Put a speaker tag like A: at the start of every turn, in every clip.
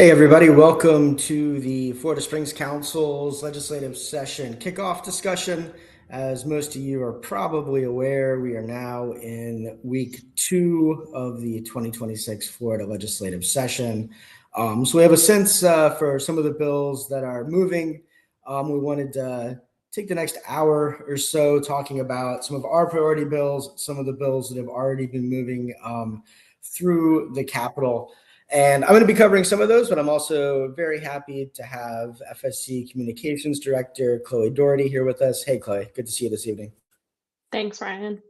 A: Hey everybody, welcome to the Florida Springs Council's legislative session kickoff discussion. As most of you are probably aware, we are now in week 2 of the 2026 Florida legislative session. So we have a sense for some of the bills that are moving. We wanted to take the next hour or so talking about some of our priority bills, some of the bills that have already been moving through the Capitol. And I'm going to be covering some of those, but I'm also very happy to have FSC Communications Director Chloe Doherty here with us. Hey, Chloe, good to see you this evening.
B: Thanks, Ryan.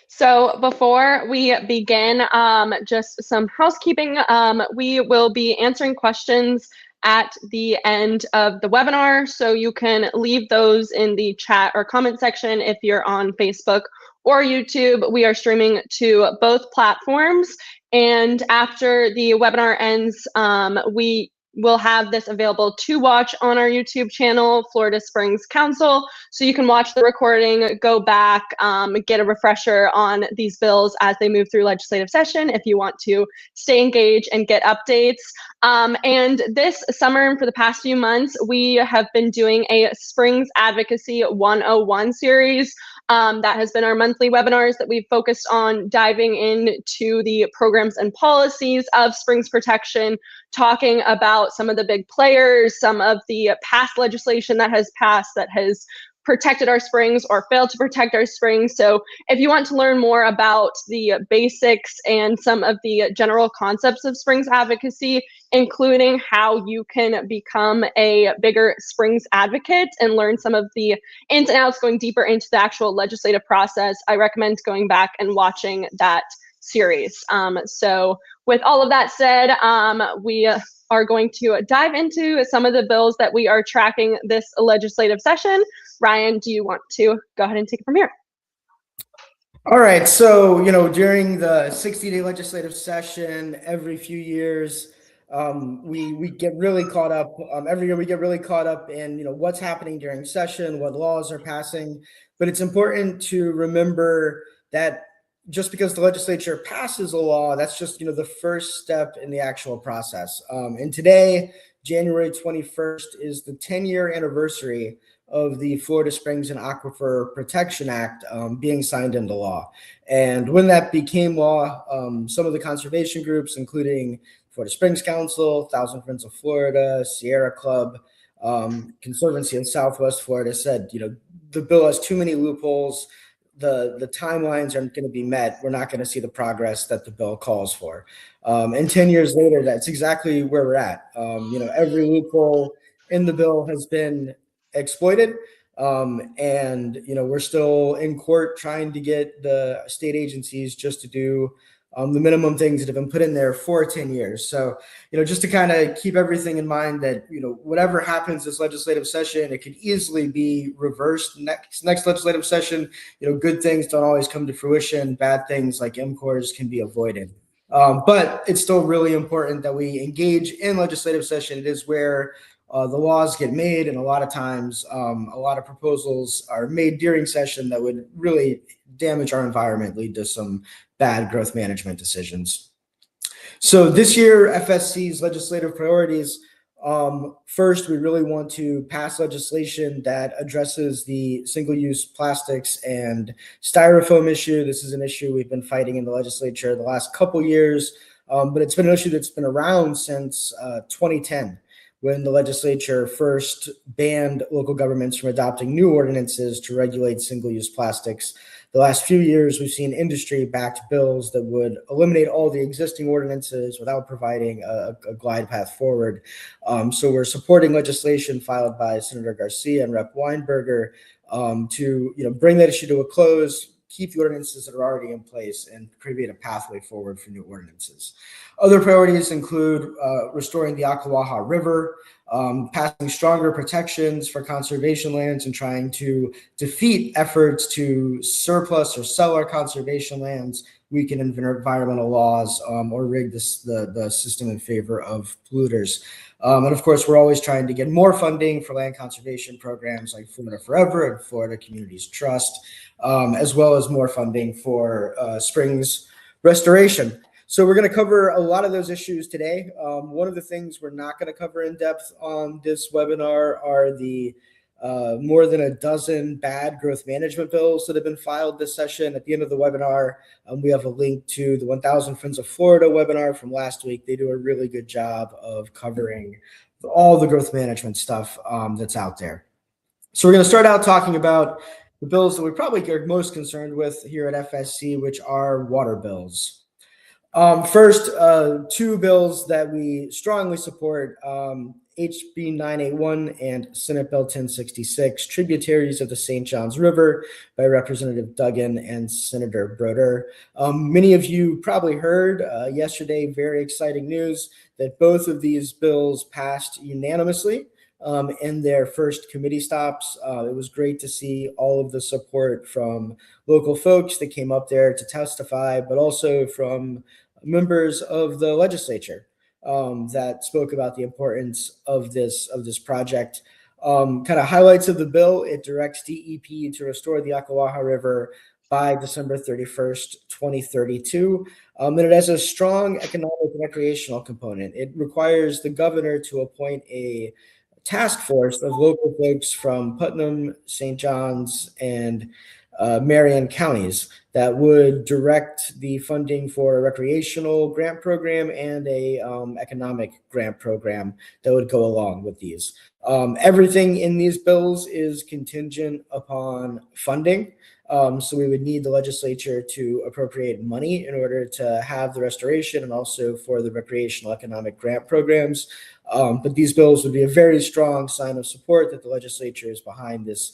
B: So before we begin, just some housekeeping. We will be answering questions at the end of the webinar, so you can leave those in the chat or comment section if you're on Facebook or YouTube. We are streaming to both platforms, and after the webinar ends, we will have this available to watch on our YouTube channel, Florida Springs Council. So you can watch the recording, go back, get a refresher on these bills as they move through legislative session if you want to stay engaged and get updates. And this summer and for the past few months, we have been doing a Springs Advocacy 101 series. That has been our monthly webinars that we've focused on diving into the programs and policies of Springs protection, talking about some of the big players, some of the past legislation that has passed that has protected our springs or failed to protect our springs. So if you want to learn more about the basics and some of the general concepts of springs advocacy, including how you can become a bigger springs advocate and learn some of the ins and outs, going deeper into the actual legislative process, I recommend going back and watching that series. So with all of that said, we are going to dive into some of the bills that we are tracking this legislative session. Ryan, do you want to go ahead and take it from here?
A: All right. So, during the 60-day legislative session, every few years, we get really caught up. Every year we get really caught up in, what's happening during session, what laws are passing. But it's important to remember that just because the legislature passes a law, that's just, the first step in the actual process. And today, January 21st, is the 10-year anniversary of the Florida Springs and Aquifer Protection Act being signed into law. And when that became law, some of the conservation groups, including Florida Springs Council, Thousand Friends of Florida, Sierra Club, Conservancy of Southwest Florida said, the bill has too many loopholes. The timelines aren't going to be met. We're not going to see the progress that the bill calls for. And 10 years later, that's exactly where we're at. Every loophole in the bill has been exploited. And we're still in court trying to get the state agencies just to do the minimum things that have been put in there for 10 years. So, just to kind of keep everything in mind that, whatever happens this legislative session, it could easily be reversed next legislative session. Good things don't always come to fruition. Bad things like MCORs can be avoided. But it's still really important that we engage in legislative session. It is where the laws get made, and a lot of times a lot of proposals are made during session that would really damage our environment, lead to some bad growth management decisions. So this year, FSC's legislative priorities, first, we really want to pass legislation that addresses the single-use plastics and styrofoam issue. This is an issue we've been fighting in the legislature the last couple years, but it's been an issue that's been around since 2010. When the legislature first banned local governments from adopting new ordinances to regulate single-use plastics. The last few years, we've seen industry-backed bills that would eliminate all the existing ordinances without providing a glide path forward. So we're supporting legislation filed by Senator Garcia and Rep. Weinberger to bring that issue to a close, keep the ordinances that are already in place, and create a pathway forward for new ordinances. Other priorities include restoring the Ocklawaha River. passing stronger protections for conservation lands and trying to defeat efforts to surplus or sell our conservation lands, weaken environmental laws, or rig the system in favor of polluters. And of course, we're always trying to get more funding for land conservation programs like Florida Forever and Florida Communities Trust, as well as more funding for springs restoration. So we're going to cover a lot of those issues today. One of the things we're not going to cover in depth on this webinar are the more than a dozen bad growth management bills that have been filed this session. At the end of the webinar, we have a link to the 1000 Friends of Florida webinar from last week. They do a really good job of covering all the growth management stuff that's out there. So we're going to start out talking about the bills that we probably are most concerned with here at FSC, which are water bills. First, two bills that we strongly support, HB 981 and Senate Bill 1066, Tributaries of the St. Johns River by Representative Duggan and Senator Broder. Many of you probably heard yesterday, very exciting news that both of these bills passed unanimously in their first committee stops. It was great to see all of the support from local folks that came up there to testify, but also from members of the legislature that spoke about the importance of this project. Kind of highlights of the bill: it directs DEP to restore the Aquifer River by December 31st, 2032. And it has a strong economic and recreational component. It requires the governor to appoint a task force of local folks from Putnam, St. John's, and Marion counties that would direct the funding for a recreational grant program and a economic grant program that would go along with these. Everything in these bills is contingent upon funding. So we would need the legislature to appropriate money in order to have the restoration and also for the recreational economic grant programs. But these bills would be a very strong sign of support that the legislature is behind this,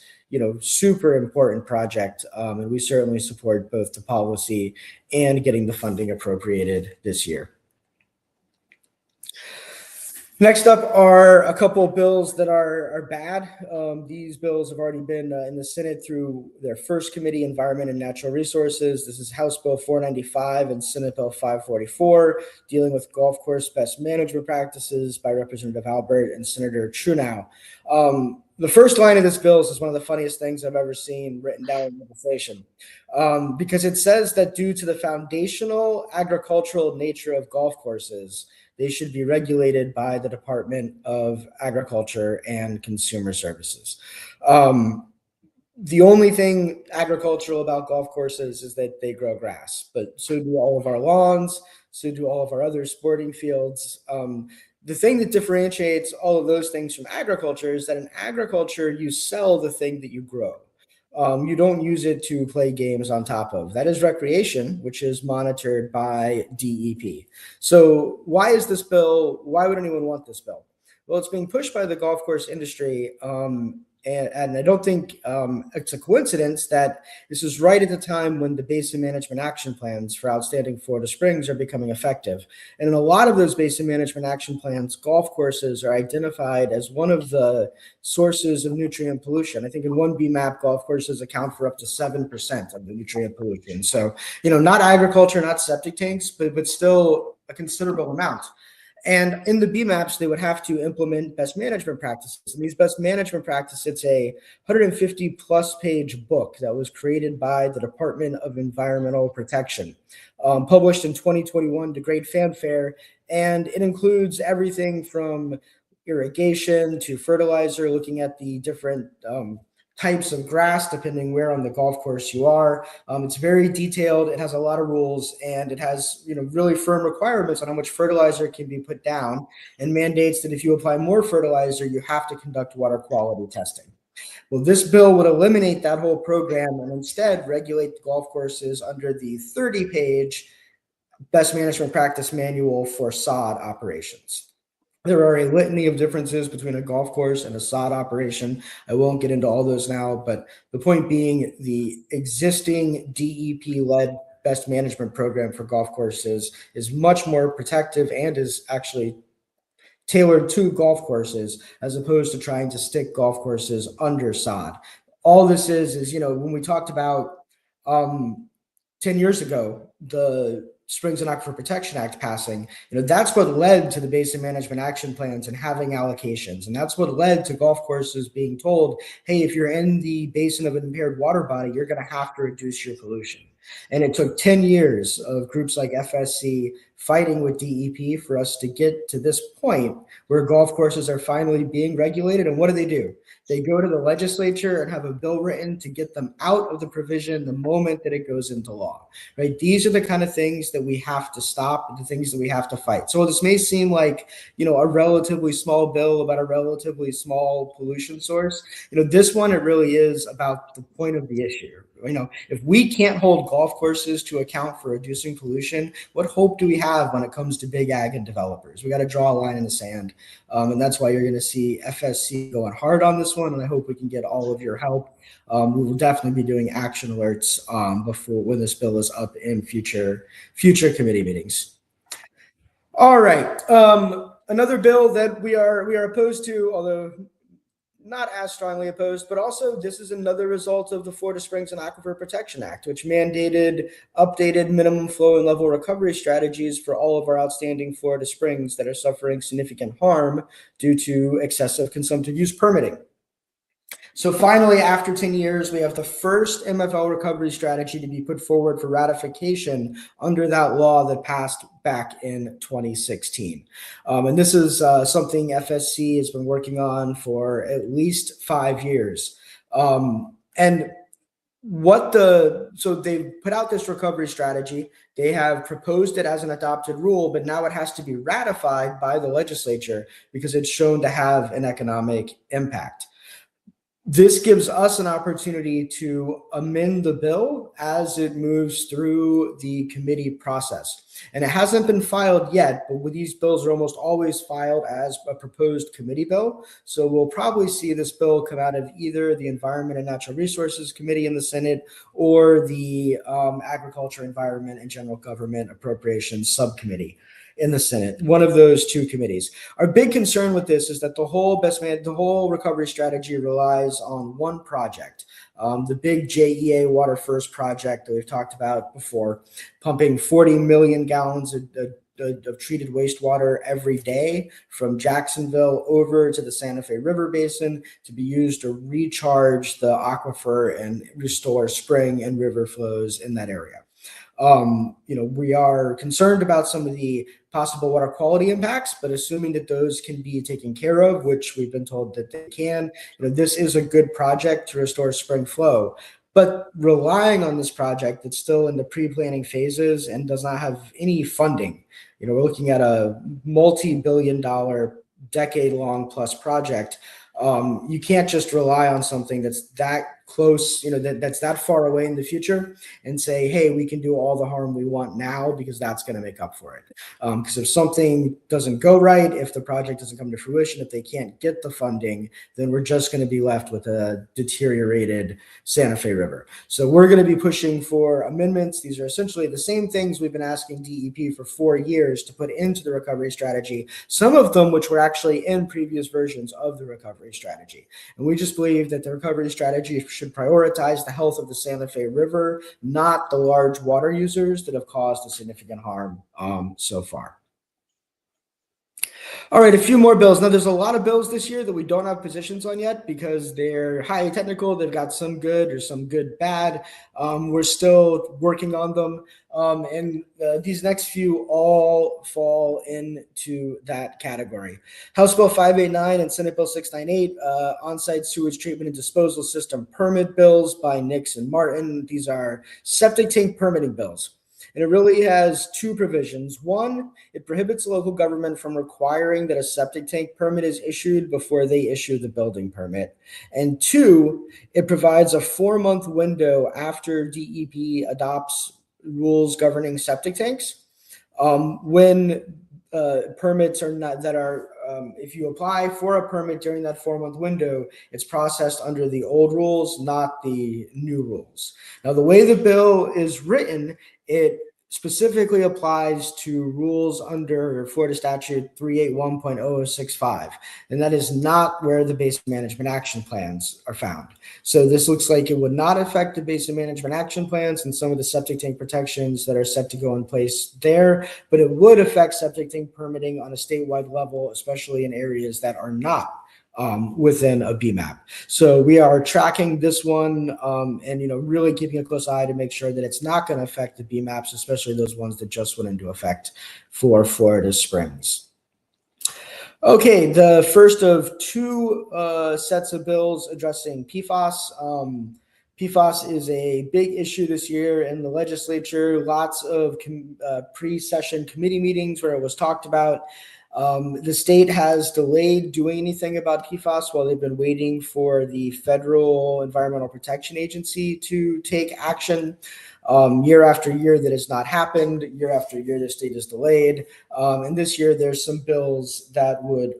A: super important project. And we certainly support both the policy and getting the funding appropriated this year. Next up are a couple of bills that are bad. These bills have already been in the Senate through their first committee, Environment and Natural Resources. This is House Bill 495 and Senate Bill 544, dealing with golf course best management practices by Representative Albert and Senator Trunow. The first line of this bill is one of the funniest things I've ever seen written down in legislation, because it says that due to the foundational agricultural nature of golf courses, they should be regulated by the Department of Agriculture and Consumer Services. The only thing agricultural about golf courses is that they grow grass, but so do all of our lawns, so do all of our other sporting fields. The thing that differentiates all of those things from agriculture is that in agriculture, you sell the thing that you grow. You don't use it to play games on top of. That is recreation, which is monitored by DEP. So why is this bill? Why would anyone want this bill? Well, it's being pushed by the golf course industry. And I don't think it's a coincidence that this is right at the time when the basin management action plans for outstanding Florida springs are becoming effective. And in a lot of those basin management action plans, golf courses are identified as one of the sources of nutrient pollution. I think in one BMAP, golf courses account for up to 7% of the nutrient pollution. So, not agriculture, not septic tanks, but still a considerable amount. And in the BMAPs, they would have to implement best management practices. And these best management practices, it's a 150 plus page book that was created by the Department of Environmental Protection, published in 2021 to great fanfare. And it includes everything from irrigation to fertilizer, looking at the different types of grass depending where on the golf course you are. It's very detailed. It has a lot of rules, and it has really firm requirements on how much fertilizer can be put down, and mandates that if you apply more fertilizer, you have to conduct water quality testing. Well, this bill would eliminate that whole program and instead regulate the golf courses under the 30-page best management practice manual for sod operations. There are a litany of differences between a golf course and a sod operation. I won't get into all those now, but the point being, the existing DEP-led best management program for golf courses is much more protective and is actually tailored to golf courses, as opposed to trying to stick golf courses under sod. All this is, when we talked about 10 years ago, the Springs and Aquifer Protection Act passing, that's what led to the Basin Management Action Plans and having allocations. And that's what led to golf courses being told, hey, if you're in the basin of an impaired water body, you're going to have to reduce your pollution. And it took 10 years of groups like FSC fighting with DEP for us to get to this point where golf courses are finally being regulated. And what do? They go to the legislature and have a bill written to get them out of the provision the moment that it goes into law, right? These are the kind of things that we have to stop, the things that we have to fight. So this may seem like, a relatively small bill about a relatively small pollution source. This one, it really is about the point of the issue. If we can't hold golf courses to account for reducing pollution, what hope do we have when it comes to big ag and developers? We got to draw a line in the sand. And that's why you're going to see FSC going hard on this one. And I hope we can get all of your help. We will definitely be doing action alerts before when this bill is up in future committee meetings. All right. Another bill that we are opposed to, although not as strongly opposed, but also this is another result of the Florida Springs and Aquifer Protection Act, which mandated updated minimum flow and level recovery strategies for all of our outstanding Florida springs that are suffering significant harm due to excessive consumptive use permitting. So finally, after 10 years, we have the first MFL recovery strategy to be put forward for ratification under that law that passed back in 2016. And this is something FSC has been working on for at least 5 years. So they put out this recovery strategy. They have proposed it as an adopted rule, but now it has to be ratified by the legislature because it's shown to have an economic impact. This gives us an opportunity to amend the bill as it moves through the committee process. And it hasn't been filed yet, but these bills are almost always filed as a proposed committee bill. So we'll probably see this bill come out of either the Environment and Natural Resources Committee in the Senate or the Agriculture, Environment, and General Government Appropriations Subcommittee in the Senate, one of those two committees. Our big concern with this is that the whole recovery strategy relies on one project, the big JEA Water First project that we've talked about before, pumping 40 million gallons of treated wastewater every day from Jacksonville over to the Santa Fe River Basin to be used to recharge the aquifer and restore spring and river flows in that area. We are concerned about some of the possible water quality impacts, but assuming that those can be taken care of, which we've been told that they can, this is a good project to restore spring flow. But relying on this project that's still in the pre-planning phases and does not have any funding, we're looking at a multi-billion-dollar, decade-long plus project. You can't just rely on something that's that close, that's that far away in the future and say, hey, we can do all the harm we want now because that's going to make up for it. Because if something doesn't go right, if the project doesn't come to fruition, if they can't get the funding, then we're just going to be left with a deteriorated Santa Fe River. So we're going to be pushing for amendments. These are essentially the same things we've been asking DEP for 4 years to put into the recovery strategy, some of them which were actually in previous versions of the recovery strategy. And we just believe that the recovery strategy should prioritize the health of the Santa Fe River, not the large water users that have caused a significant harm so far. All right, a few more bills. Now, there's a lot of bills this year that we don't have positions on yet because they're highly technical. They've got some good or some good bad. We're still working on them. These next few all fall into that category. House Bill 589 and Senate Bill 698, on-site sewage treatment and disposal system permit bills by Nix and Martin. These are septic tank permitting bills. And it really has two provisions. One, it prohibits local government from requiring that a septic tank permit is issued before they issue the building permit. And two, it provides a 4-month window after DEP adopts rules governing septic tanks. When permits are not that are if you apply for a permit during that 4-month window, it's processed under the old rules, not the new rules. Now, the way the bill is written, it specifically applies to rules under Florida Statute 381.0065, and that is not where the Basin Management Action Plans are found. So this looks like it would not affect the Basin Management Action Plans and some of the septic tank protections that are set to go in place there, but it would affect septic tank permitting on a statewide level, especially in areas that are not within a BMAP. So we are tracking this one and really keeping a close eye to make sure that it's not going to affect the BMAPs, especially those ones that just went into effect for Florida Springs. Okay, the first of two sets of bills addressing PFAS. PFAS is a big issue this year in the legislature. Lots of pre-session committee meetings where it was talked about. The state has delayed doing anything about PFAS while they've been waiting for the Federal Environmental Protection Agency to take action. Year after year that has not happened. Year after year, the state is delayed. And this year, there's some bills that would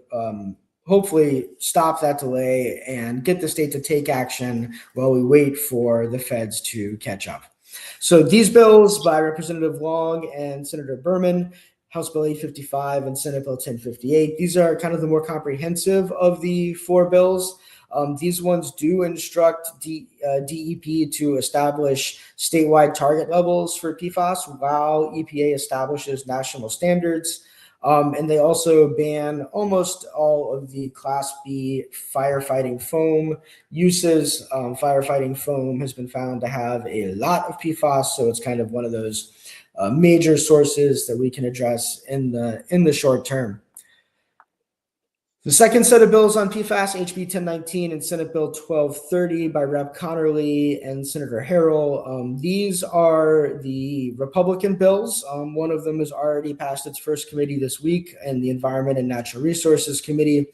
A: hopefully stop that delay and get the state to take action while we wait for the feds to catch up. So these bills by Representative Long and Senator Berman, House Bill 855 and Senate Bill 1058. These are kind of the more comprehensive of the four bills. These ones do instruct DEP to establish statewide target levels for PFAS while EPA establishes national standards. And they also ban almost all of the Class B firefighting foam uses. Firefighting foam has been found to have a lot of PFAS, so it's kind of one of those major sources that we can address in the short term. The second set of bills on PFAS, HB 1019 and Senate Bill 1230 by Rep. Connerly and Senator Harrell. These are the Republican bills. One of them has already passed its first committee this week in the Environment and Natural Resources Committee.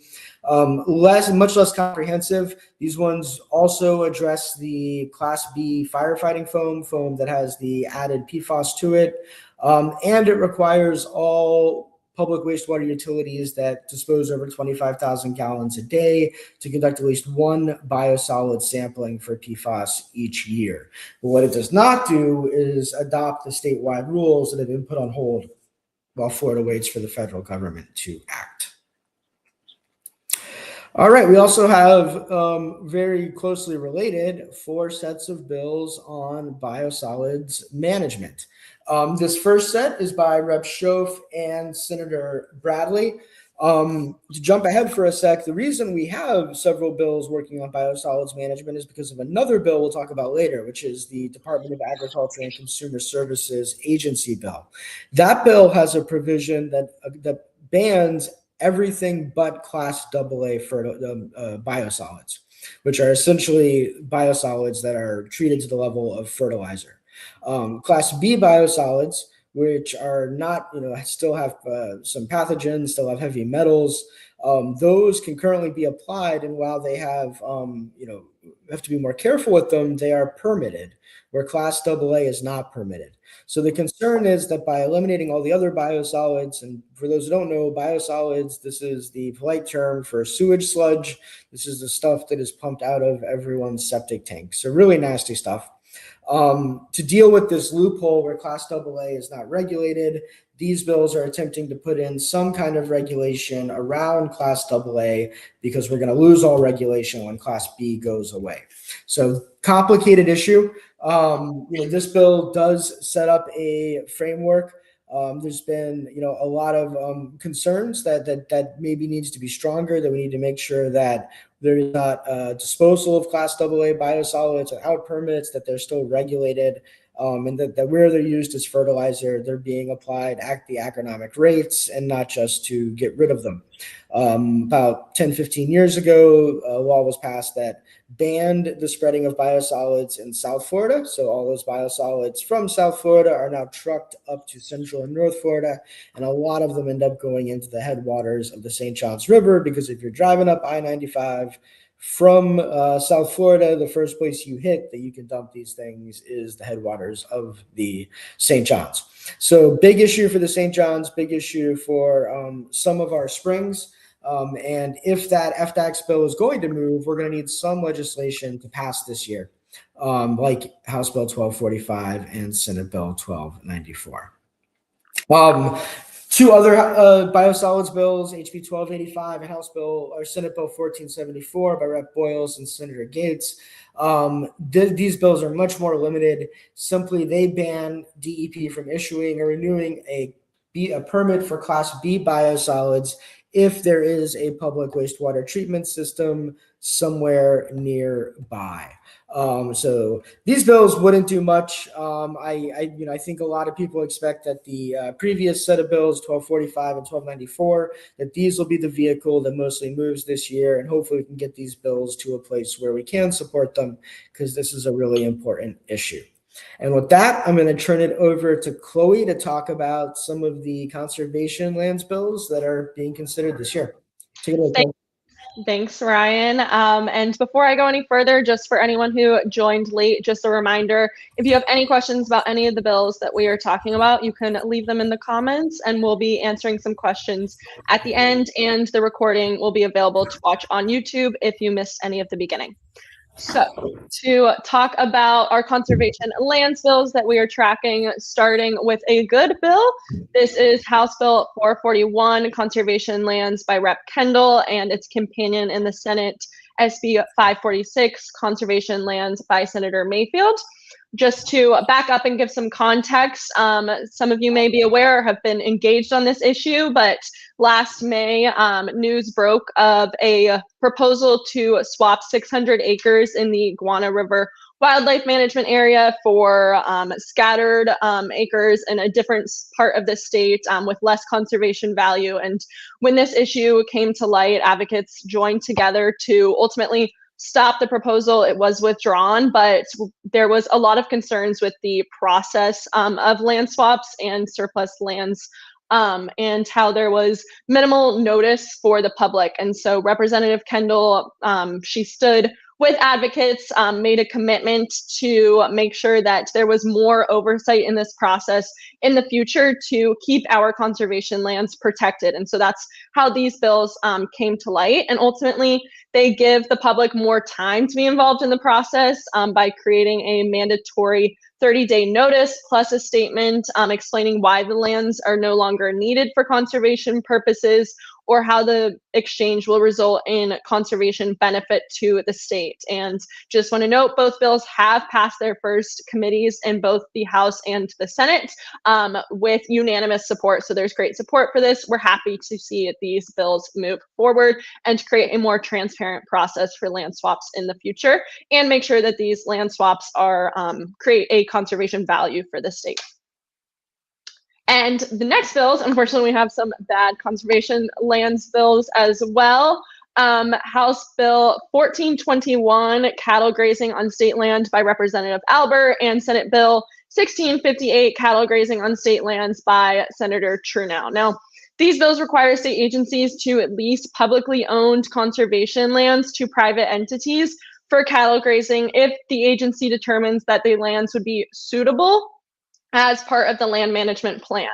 A: Much less comprehensive. These ones also address the Class B firefighting foam that has the added PFAS to it. And it requires all public wastewater utilities that dispose over 25,000 gallons a day to conduct at least one biosolid sampling for PFAS each year. But what it does not do is adopt the statewide rules that have been put on hold while Florida waits for the federal government to act. All right, we also have very closely related 4 sets of bills on biosolids management. This first set is by Rep. Schoaf and Senator Bradley. To jump ahead for a sec, the reason we have several bills working on biosolids management is because of another bill we'll talk about later, which is the Department of Agriculture and Consumer Services Agency bill. That bill has a provision that bans everything but Class AA biosolids, which are essentially biosolids that are treated to the level of fertilizer. Class B biosolids, which are not, still have some pathogens, still have heavy metals, those can currently be applied. And while they have, have to be more careful with them, they are permitted, where Class AA is not permitted. So the concern is that by eliminating all the other biosolids, and for those who don't know, biosolids, this is the polite term for sewage sludge. This is the stuff that is pumped out of everyone's septic tank. So really nasty stuff. To deal with this loophole where Class AA is not regulated, these bills are attempting to put in some kind of regulation around Class AA because we're going to lose all regulation when Class B goes away. So complicated issue. This bill does set up a framework. There's been, a lot of concerns that maybe needs to be stronger, that we need to make sure that there is not disposal of Class AA biosolids without permits, that they're still regulated, and that where they're used as fertilizer, they're being applied at the agronomic rates and not just to get rid of them. About 10, 15 years ago, a law was passed that banned the spreading of biosolids in South Florida. So all those biosolids from South Florida are now trucked up to Central and North Florida, and a lot of them end up going into the headwaters of the St. Johns River, because if you're driving up I-95 from South Florida, the first place you hit that you can dump these things is the headwaters of the St. Johns. So big issue for the St. Johns, big issue for some of our springs. And if that FDAX bill is going to move, we're going to need some legislation to pass this year. like House Bill 1245 and Senate Bill 1294. Two other biosolids bills, HB 1285 and House Bill or Senate Bill 1474 by Rep. Boyles and Senator Gates. These bills are much more limited. Simply, they ban DEP from issuing or renewing a permit for Class B biosolids if there is a public wastewater treatment system somewhere nearby. So these bills wouldn't do much. I think a lot of people expect that the previous set of bills, 1245 and 1294, that these will be the vehicle that mostly moves this year, and hopefully we can get these bills to a place where we can support them, because this is a really important issue. And with that, I'm going to turn it over to Chloe to talk about some of the conservation lands bills that are being considered this year. Take it away, Chloe.
B: Thanks, Ryan. And before I go any further, just for anyone who joined late, just a reminder, if you have any questions about any of the bills that we are talking about, you can leave them in the comments and we'll be answering some questions at the end, and the recording will be available to watch on YouTube if you missed any of the beginning. So to talk about our conservation lands bills that we are tracking, starting with a good bill. This is House Bill 441, Conservation Lands by Rep. Kendall, and its companion in the Senate, SB 546, Conservation Lands by Senator Mayfield. Just to back up and give some context, some of you may be aware or have been engaged on this issue, but last May, news broke of a proposal to swap 600 acres in the Iguana River Wildlife Management Area for scattered acres in a different part of the state with less conservation value. And when this issue came to light, advocates joined together to ultimately stop the proposal. It was withdrawn, but there was a lot of concerns with the process of land swaps and surplus lands, and how there was minimal notice for the public. And so Representative Kendall, she stood with advocates, made a commitment to make sure that there was more oversight in this process in the future to keep our conservation lands protected. And so that's how these bills came to light. And ultimately, they give the public more time to be involved in the process by creating a mandatory 30-day notice plus a statement explaining why the lands are no longer needed for conservation purposes, or how the exchange will result in conservation benefit to the state. And just want to note, both bills have passed their first committees in both the House and the Senate with unanimous support. So there's great support for this. We're happy to see these bills move forward and create a more transparent process for land swaps in the future, and make sure that these land swaps are create a conservation value for the state. And the next bills, unfortunately, we have some bad conservation lands bills as well. House Bill 1421, cattle grazing on state land by Representative Albert, and Senate Bill 1658, cattle grazing on state lands by Senator Trudeau. Now, these bills require state agencies to lease publicly owned conservation lands to private entities for cattle grazing if the agency determines that the lands would be suitable as part of the land management plan.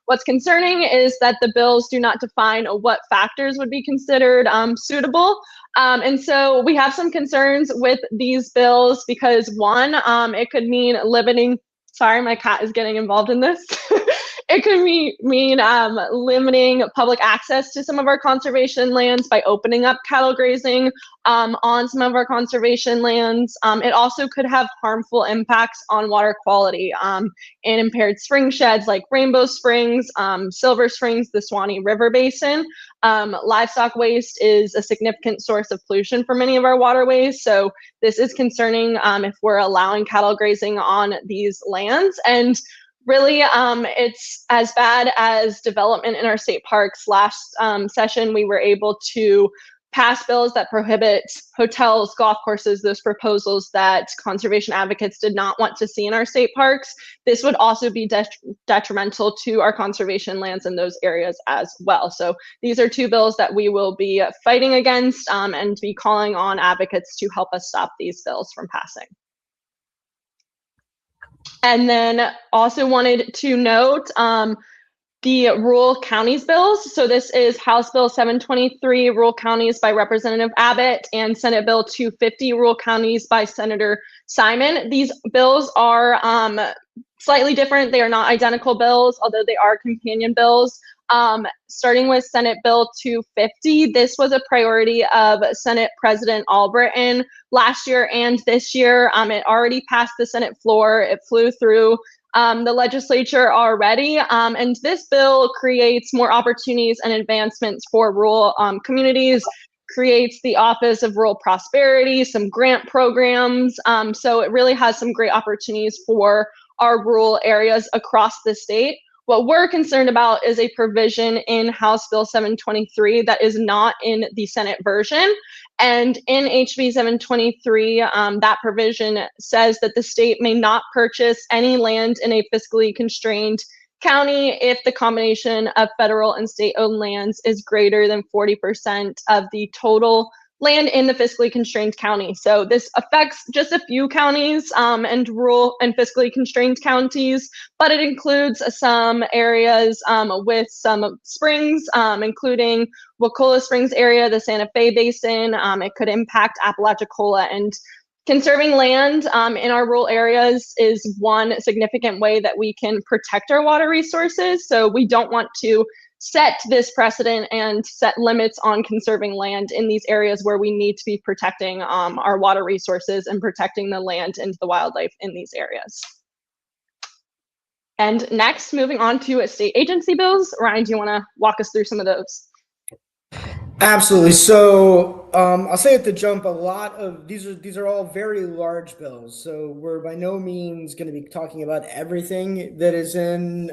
B: What's concerning is that the bills do not define what factors would be considered suitable. And so we have some concerns with these bills because, one, it could mean limiting, sorry, my cat is getting involved in this. It could mean limiting public access to some of our conservation lands by opening up cattle grazing on some of our conservation lands. It also could have harmful impacts on water quality and impaired spring sheds like Rainbow Springs, Silver Springs, the Swanee River Basin. Livestock waste is a significant source of pollution for many of our waterways. So this is concerning if we're allowing cattle grazing on these lands. And really, it's as bad as development in our state parks. Last session, we were able to pass bills that prohibit hotels, golf courses, those proposals that conservation advocates did not want to see in our state parks. This would also be detrimental to our conservation lands in those areas as well. So these are two bills that we will be fighting against and be calling on advocates to help us stop these bills from passing. And then also wanted to note, the rural counties bills. So this is House Bill 723, rural counties by Representative Abbott, and Senate Bill 250, rural counties by Senator Simon. These bills are slightly different. They are not identical bills, although they are companion bills. Starting with Senate Bill 250, this was a priority of Senate President Albritton last year and this year. It already passed the Senate floor. It flew through the legislature already. And this bill creates more opportunities and advancements for rural communities, creates the Office of Rural Prosperity, some grant programs. So it really has some great opportunities for our rural areas across the state. What we're concerned about is a provision in House Bill 723 that is not in the Senate version. And in HB 723, that provision says that the state may not purchase any land in a fiscally constrained county if the combination of federal and state-owned lands is greater than 40% of the total land in the fiscally constrained county. So this affects just a few counties and rural and fiscally constrained counties, but it includes some areas with some springs, including Wakulla Springs area, the Santa Fe Basin. It could impact Apalachicola, and conserving land in our rural areas is one significant way that we can protect our water resources. So we don't want to set this precedent and set limits on conserving land in these areas where we need to be protecting our water resources and protecting the land and the wildlife in these areas. And next, moving on to state agency bills. Ryan, do you want to walk us through some of those?
A: Absolutely. So I'll say at the jump, a lot of these are all very large bills. So we're by no means going to be talking about everything that is in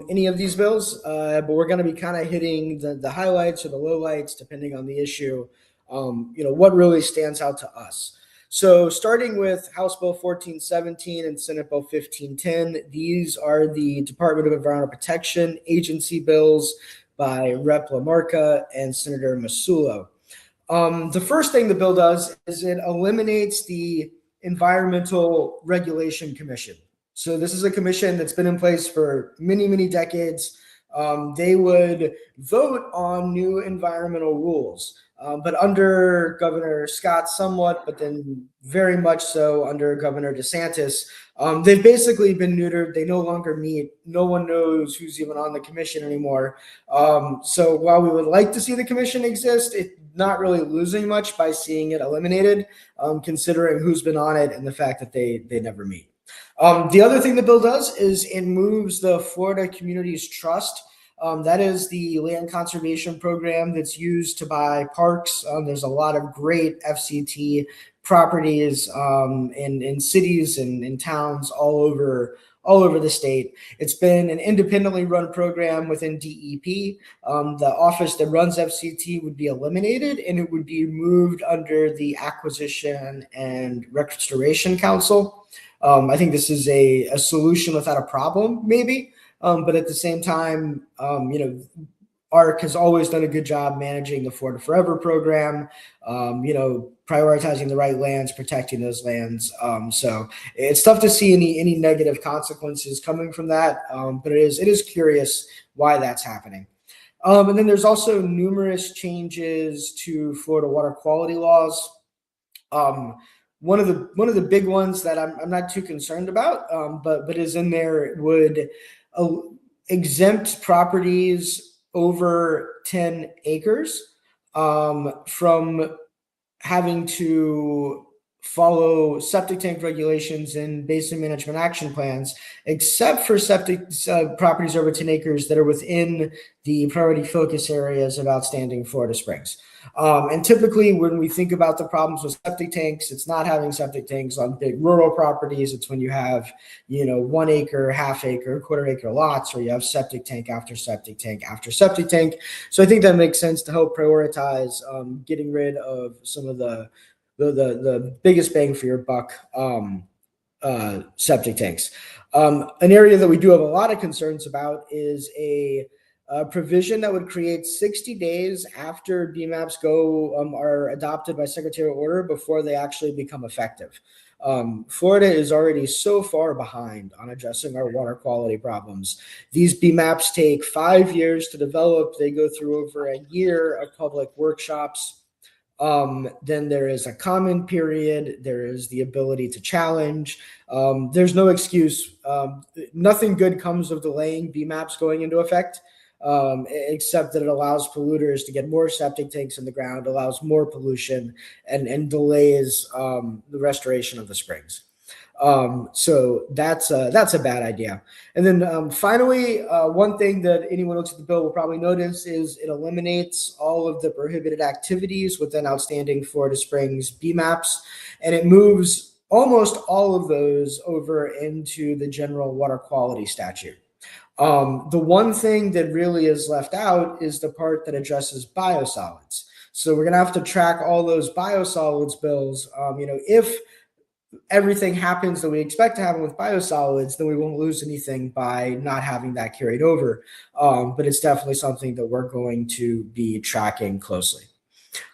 A: any of these bills, but we're going to be kind of hitting the highlights or the lowlights depending on the issue. What really stands out to us. So starting with House Bill 1417 and Senate Bill 1510, these are the Department of Environmental Protection agency bills by Rep. Lamarca and Senator Masulo. The first thing the bill does is it eliminates the Environmental Regulation Commission. So this is a commission that's been in place for many, many decades. They would vote on new environmental rules, but under Governor Scott somewhat, but then very much so under Governor DeSantis, they've basically been neutered. They no longer meet. No one knows who's even on the commission anymore. So while we would like to see the commission exist, it's not really losing much by seeing it eliminated, considering who's been on it and the fact that they never meet. The other thing the bill does is it moves the Florida Communities Trust. That is the land conservation program that's used to buy parks. There's a lot of great FCT properties in cities and in towns all over the state. It's been an independently run program within DEP. The office that runs FCT would be eliminated and it would be moved under the Acquisition and Restoration Council. I think this is a solution without a problem, maybe. But at the same time, ARC has always done a good job managing the Florida Forever program, prioritizing the right lands, protecting those lands. So it's tough to see any negative consequences coming from that, but it is curious why that's happening. And then there's also numerous changes to Florida water quality laws. One of the big ones that I'm not too concerned about, but is in there would exempt properties over 10 acres from having to follow septic tank regulations and basin management action plans, except for septic properties over 10 acres that are within the priority focus areas of outstanding Florida springs. And typically when we think about the problems with septic tanks, it's not having septic tanks on big rural properties. It's when you have, 1 acre, half acre, quarter acre lots, or you have septic tank after septic tank after septic tank. So I think that makes sense to help prioritize getting rid of some of the biggest bang for your buck septic tanks. An area that we do have a lot of concerns about is a provision that would create 60 days after BMAPs are adopted by secretarial order before they actually become effective. Florida is already so far behind on addressing our water quality problems. These BMAPs take 5 years to develop. They go through over a year of public workshops. Then there is a comment period. There is the ability to challenge. There's no excuse. Nothing good comes of delaying BMAPs going into effect, except that it allows polluters to get more septic tanks in the ground, allows more pollution, and delays the restoration of the springs. So that's a bad idea. And then finally, one thing that anyone who looks at the bill will probably notice is it eliminates all of the prohibited activities within outstanding Florida Springs BMAPs, and it moves almost all of those over into the general water quality statute. The one thing that really is left out is the part that addresses biosolids. So we're going to have to track all those biosolids bills. If everything happens that we expect to happen with biosolids, then we won't lose anything by not having that carried over. But it's definitely something that we're going to be tracking closely.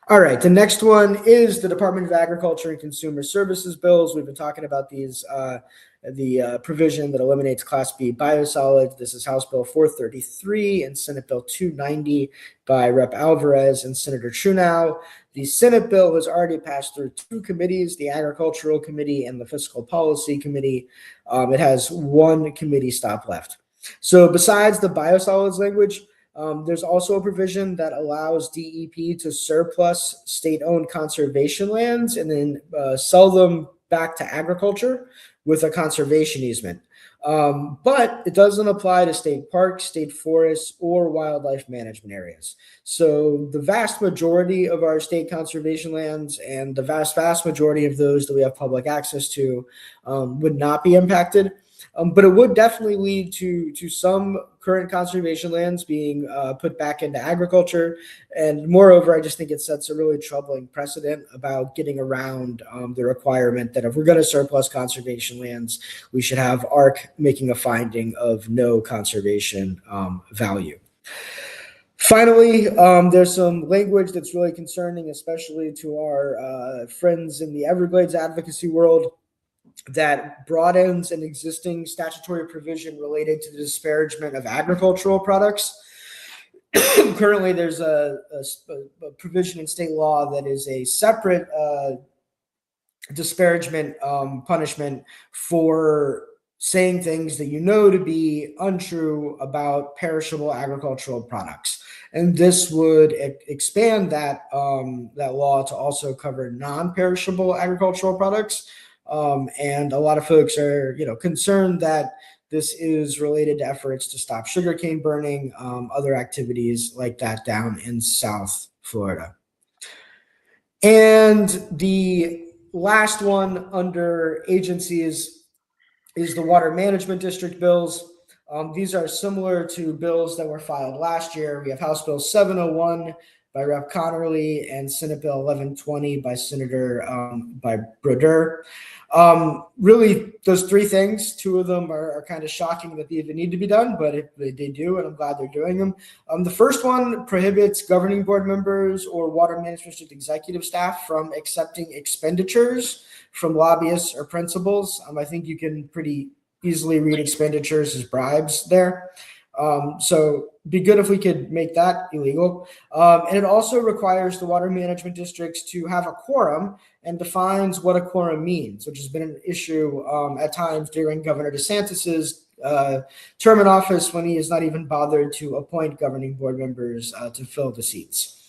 A: All right, the next one is the Department of Agriculture and Consumer Services bills. We've been talking about these, the provision that eliminates Class B biosolids. This is House Bill 433 and Senate Bill 290 by Rep. Alvarez and Senator Trunow. The Senate bill has already passed through 2 committees, the Agricultural Committee and the Fiscal Policy Committee. It has 1 committee stop left. So besides the biosolids language, there's also a provision that allows DEP to surplus state-owned conservation lands and then sell them back to agriculture with a conservation easement. But it doesn't apply to state parks, state forests, or wildlife management areas. So the vast majority of our state conservation lands and the vast majority of those that we have public access to would not be impacted. But it would definitely lead to some current conservation lands being put back into agriculture. And moreover, I just think it sets a really troubling precedent about getting around the requirement that if we're going to surplus conservation lands, we should have ARC making a finding of no conservation value. Finally, there's some language that's really concerning, especially to our friends in the Everglades advocacy world, that broadens an existing statutory provision related to the disparagement of agricultural products. Currently, there's a provision in state law that is a separate disparagement punishment for saying things that you know to be untrue about perishable agricultural products. And this would expand that law to also cover non-perishable agricultural products. And a lot of folks are, concerned that this is related to efforts to stop sugarcane burning, other activities like that down in South Florida. And the last one under agencies is the Water Management District bills. These are similar to bills that were filed last year. We have House Bill 701 by Rep. Connerly and Senate Bill 1120 by Senator by Brodeur. Really, those 3 things, 2 of them are kind of shocking that they even need to be done, but they do, and I'm glad they're doing them. The first one prohibits governing board members or water management district executive staff from accepting expenditures from lobbyists or principals. I think you can pretty easily read expenditures as bribes there. So be good if we could make that illegal. And it also requires the water management districts to have a quorum and defines what a quorum means, which has been an issue at times during Governor DeSantis's term in office when he has not even bothered to appoint governing board members to fill the seats.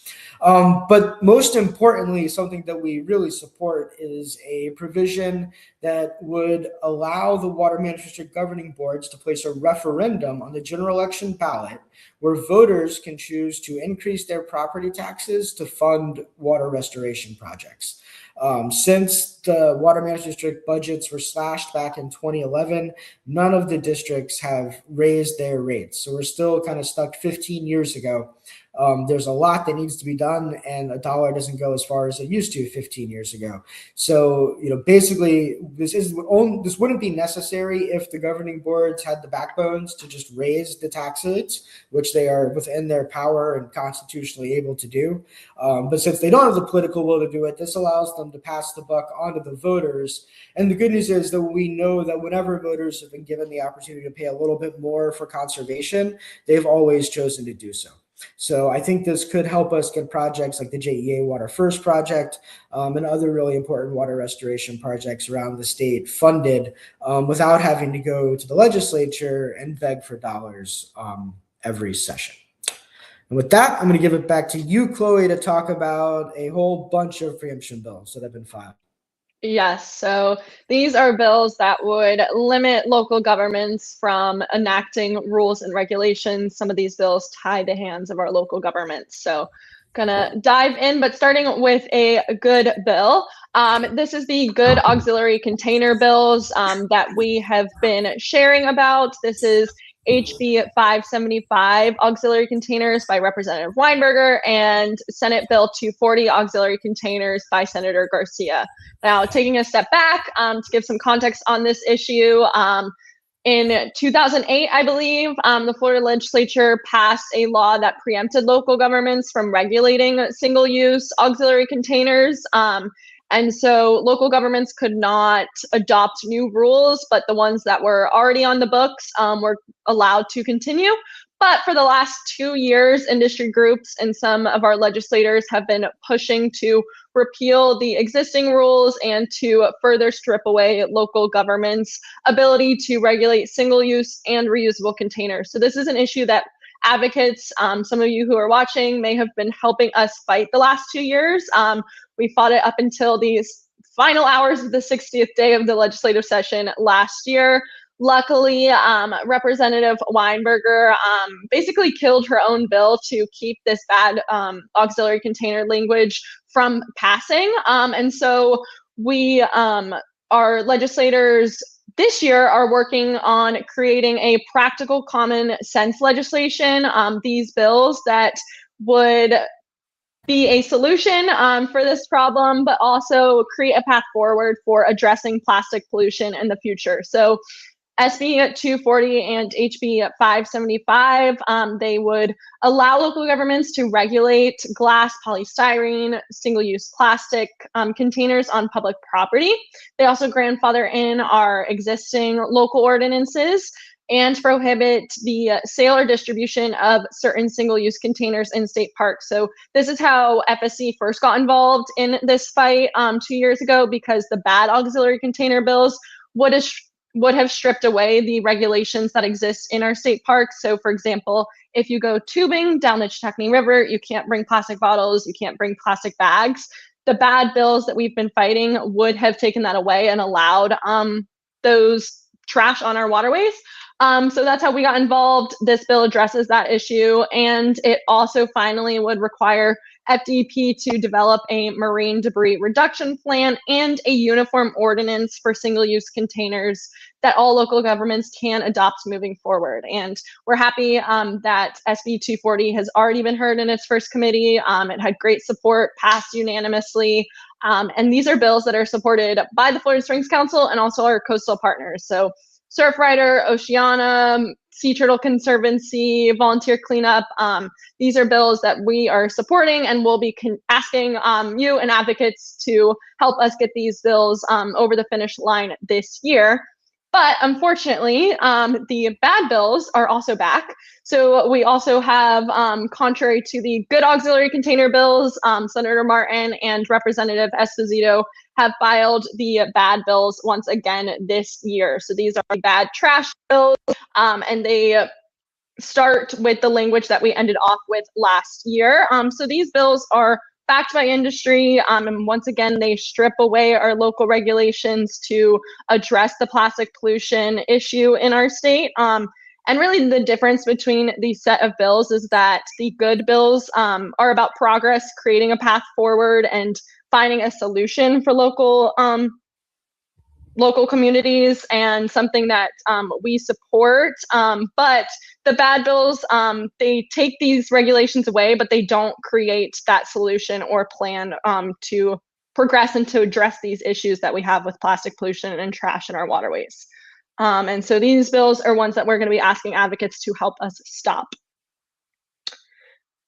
A: But most importantly, something that we really support is a provision that would allow the water management district governing boards to place a referendum on the general election ballot where voters can choose to increase their property taxes to fund water restoration projects. Since the water management district budgets were slashed back in 2011, none of the districts have raised their rates. So we're still kind of stuck 15 years ago there's a lot that needs to be done, and a dollar doesn't go as far as it used to 15 years ago. So, basically, this wouldn't be necessary if the governing boards had the backbones to just raise the tax rates, which they are within their power and constitutionally able to do. But since they don't have the political will to do it, this allows them to pass the buck onto the voters. And the good news is that we know that whenever voters have been given the opportunity to pay a little bit more for conservation, they've always chosen to do so. So I think this could help us get projects like the JEA Water First project and other really important water restoration projects around the state funded without having to go to the legislature and beg for dollars every session. And with that, I'm going to give it back to you, Chloe, to talk about a whole bunch of preemption bills that have been filed.
B: Yes, so these are bills that would limit local governments from enacting rules and regulations. Some of these bills tie the hands of our local governments. So gonna dive in, but starting with a good bill. This is the good auxiliary container bills that we have been sharing about. This is HB 575 auxiliary containers by Representative Weinberger and Senate Bill 240 auxiliary containers by Senator Garcia. Now, taking a step back to give some context on this issue, in 2008, I believe, the Florida legislature passed a law that preempted local governments from regulating single-use auxiliary containers. And so local governments could not adopt new rules, but the ones that were already on the books were allowed to continue. But for the last 2 years, industry groups and some of our legislators have been pushing to repeal the existing rules and to further strip away local governments' ability to regulate single-use and reusable containers. So this is an issue that advocates, some of you who are watching may have been helping us fight the last 2 years. We fought it up until these final hours of the 60th day of the legislative session last year. Luckily, Representative Weinberger basically killed her own bill to keep this bad auxiliary container language from passing. And so we, our legislators this year, are working on creating a practical common sense legislation, these bills that would be a solution for this problem, but also create a path forward for addressing plastic pollution in the future. So SB 240 and HB 575, they would allow local governments to regulate glass, polystyrene, single-use plastic containers on public property. They also grandfather in our existing local ordinances and prohibit the sale or distribution of certain single-use containers in state parks. So this is how FSC first got involved in this fight 2 years ago, because the bad auxiliary container bills would have stripped away the regulations that exist in our state parks. So for example, if you go tubing down the Chautauqua River, you can't bring plastic bottles, you can't bring plastic bags. The bad bills that we've been fighting would have taken that away and allowed those trash on our waterways. So that's how we got involved. This bill addresses that issue, and it also finally would require FDP to develop a marine debris reduction plan and a uniform ordinance for single-use containers that all local governments can adopt moving forward. And we're happy that SB 240 has already been heard in its first committee. It had great support, passed unanimously. And these are bills that are supported by the Florida Springs Council and also our coastal partners. So Surfrider, Oceana, Sea Turtle Conservancy, Volunteer Cleanup. These are bills that we are supporting, and we'll be asking you and advocates to help us get these bills over the finish line this year. But unfortunately, the bad bills are also back. So we also have, contrary to the good auxiliary container bills, Senator Martin and Representative Esposito have filed the bad bills once again this year. So these are the bad trash bills, and they start with the language that we ended off with last year. So these bills are backed by industry, and once again, they strip away our local regulations to address the plastic pollution issue in our state. And really the difference between these set of bills is that the good bills are about progress, creating a path forward, and finding a solution for local local communities and something that we support. But the bad bills, they take these regulations away, but they don't create that solution or plan to progress and to address these issues that we have with plastic pollution and trash in our waterways. And so these bills are ones that we're going to be asking advocates to help us stop.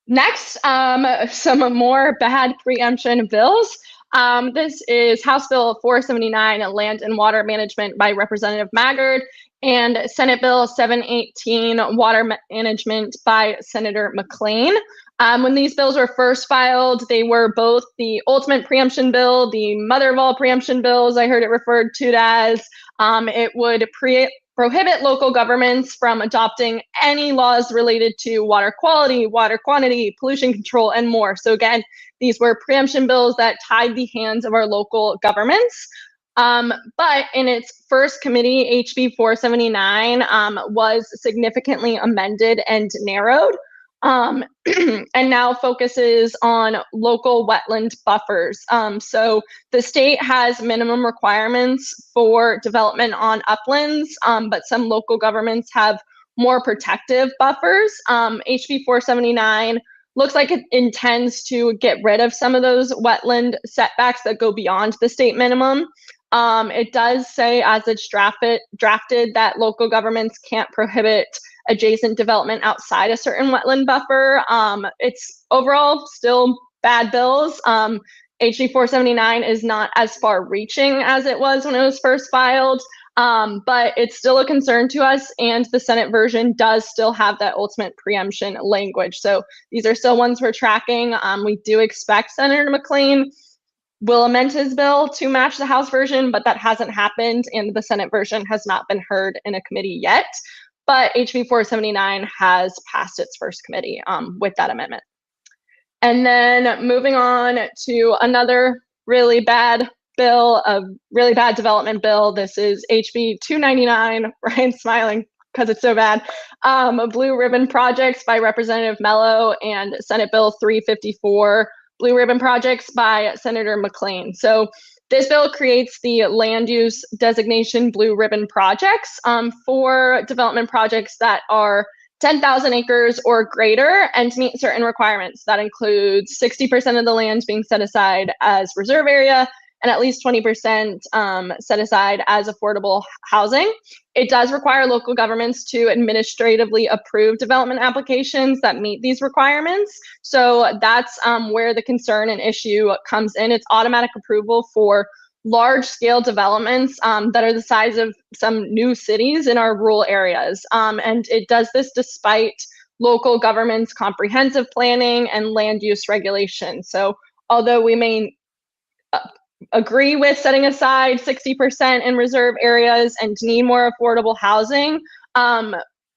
B: Next, some more bad preemption bills. This is House Bill 479, Land and Water Management by Representative Maggard, and Senate Bill 718, Water Management by Senator McLean. When these bills were first filed, they were both the ultimate preemption bill, the mother of all preemption bills, I heard it referred to as. It would prohibit local governments from adopting any laws related to water quality, water quantity, pollution control, and more. So again, these were preemption bills that tied the hands of our local governments. But in its first committee, HB 479 was significantly amended and narrowed. And now focuses on local wetland buffers. So the state has minimum requirements for development on uplands, but some local governments have more protective buffers. HB 479 looks like it intends to get rid of some of those wetland setbacks that go beyond the state minimum. It does say, as it's drafted, that local governments can't prohibit adjacent development outside a certain wetland buffer. It's overall still bad bills. HB 479 is not as far reaching as it was when it was first filed, but it's still a concern to us, and the Senate version does still have that ultimate preemption language. So these are still ones we're tracking. We do expect Senator McLean will amend his bill to match the House version, but that hasn't happened, and the Senate version has not been heard in a committee yet. But HB 479 has passed its first committee with that amendment. And then moving on to another really bad bill, a really bad development bill. This is HB 299. Ryan's smiling because it's so bad. Blue Ribbon Projects by Representative Mello, and Senate Bill 354, Blue Ribbon Projects by Senator McLean. So this bill creates the land use designation Blue Ribbon Projects for development projects that are 10,000 acres or greater and to meet certain requirements. That includes 60% of the land being set aside as reserve area and at least 20% set aside as affordable housing. It does require local governments to administratively approve development applications that meet these requirements. So that's where the concern and issue comes in. It's automatic approval for large-scale developments that are the size of some new cities in our rural areas. And it does this despite local government's comprehensive planning and land use regulation. So although we may agree with setting aside 60% in reserve areas and need more affordable housing,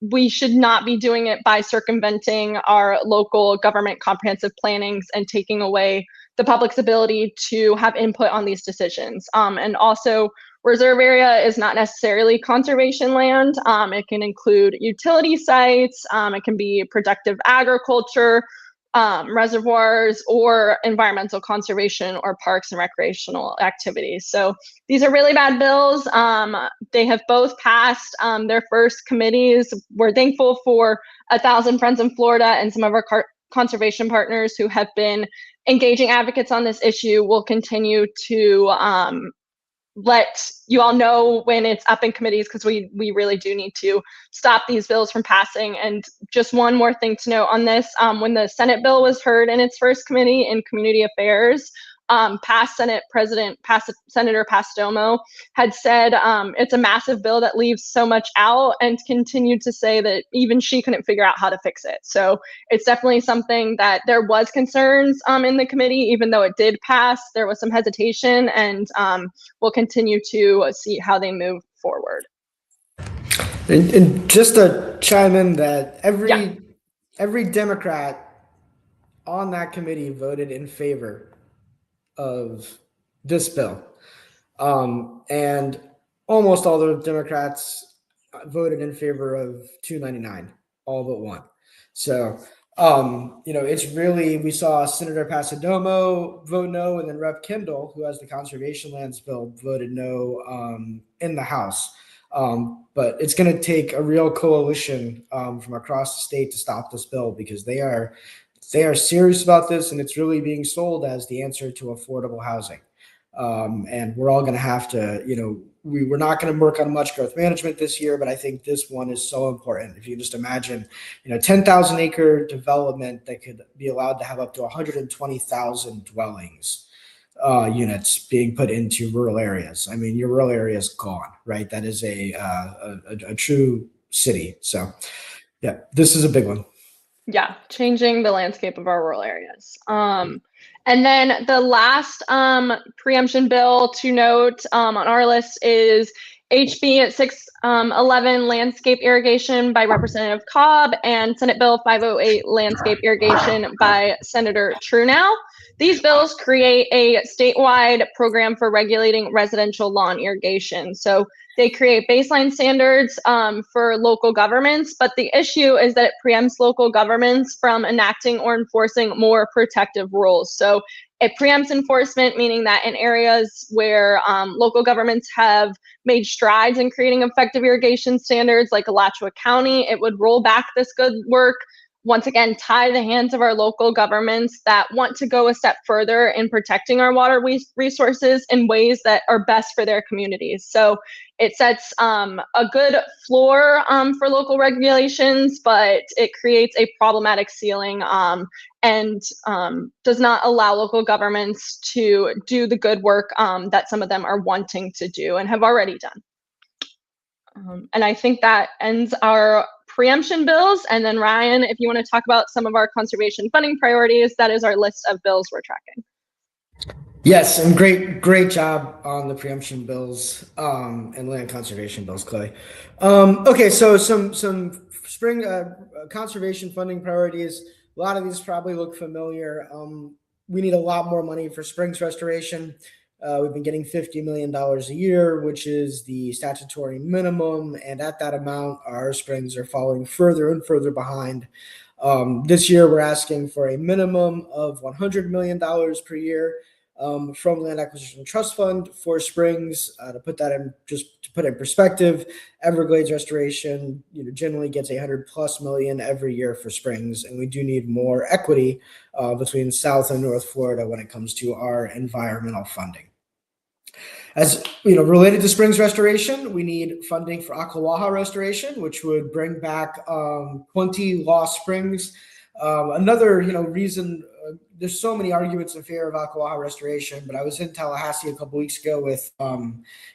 B: we should not be doing it by circumventing our local government comprehensive plannings and taking away the public's ability to have input on these decisions. And also, reserve area is not necessarily conservation land. It can include utility sites, it can be productive agriculture, reservoirs, or environmental conservation or parks and recreational activities. So these are really bad bills. They have both passed their first committees. We're thankful for 1,000 Friends in Florida and some of our conservation partners who have been engaging advocates on this issue. Will continue to let you all know when it's up in committees, because we really do need to stop these bills from passing. And just one more thing to note on this, when the Senate bill was heard in its first committee in Community Affairs, past Senator Pastomo had said it's a massive bill that leaves so much out, and continued to say that even she couldn't figure out how to fix it. So it's definitely something that there was concerns in the committee. Even though it did pass, there was some hesitation, and we'll continue to see how they move forward.
A: And just to chime in, that every Democrat on that committee voted in favor of this bill. And almost all the Democrats voted in favor of 299, all but one. So It's really, we saw Senator Pasadomo vote no, and then Rep. Kendall, who has the conservation lands bill, voted no in the House. But it's going to take a real coalition from across the state to stop this bill, because they are serious about this, and it's really being sold as the answer to affordable housing. And we're all going to have to, we're not going to work on much growth management this year, but I think this one is so important. If you just imagine, 10,000 acre development that could be allowed to have up to 120,000 dwellings units being put into rural areas. I mean, your rural area is gone, right? That is a true city. So yeah, this is a big one.
B: Yeah, changing the landscape of our rural areas. And then the last preemption bill to note on our list is HB 611, landscape irrigation by Representative Cobb, and Senate Bill 508, landscape irrigation by Senator Truenow. These bills create a statewide program for regulating residential lawn irrigation. So they create baseline standards for local governments, but the issue is that it preempts local governments from enacting or enforcing more protective rules. So it preempts enforcement, meaning that in areas where local governments have made strides in creating effective irrigation standards, like Alachua County, it would roll back this good work, once again, tie the hands of our local governments that want to go a step further in protecting our water resources in ways that are best for their communities. So it sets a good floor for local regulations, but it creates a problematic ceiling and does not allow local governments to do the good work that some of them are wanting to do and have already done. And I think that ends our preemption bills. And then Ryan, if you want to talk about some of our conservation funding priorities, that is our list of bills we're tracking.
A: Yes, and great job on the preemption bills and land conservation bills, Clay. Okay, so some spring conservation funding priorities. A lot of these probably look familiar. We need a lot more money for springs restoration. We've been getting $50 million a year, which is the statutory minimum. And at that amount, our springs are falling further and further behind. This year, we're asking for a minimum of $100 million per year from Land Acquisition Trust Fund for springs. To put in perspective, Everglades restoration, generally gets $100+ million every year for springs, and we do need more equity between South and North Florida when it comes to our environmental funding. As related to springs restoration, we need funding for Aquifer restoration, which would bring back 20 lost springs. Another reason, there's so many arguments in favor of Aquifer restoration, but I was in Tallahassee a couple weeks ago with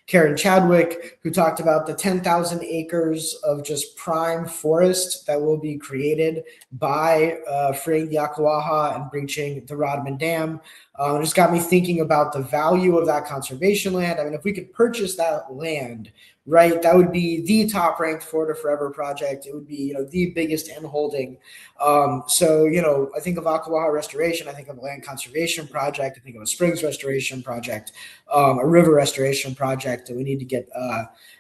A: Karen Chadwick, who talked about the 10,000 acres of just prime forest that will be created by freeing the Aquifer and breaching the Rodman Dam. It just got me thinking about the value of that conservation land. I mean, if we could purchase that land, right, that would be the top ranked Florida Forever project. It would be, the biggest in holding. So, I think of Aquifer restoration, I think of a land conservation project, I think of a springs restoration project, a river restoration project, and we need to get,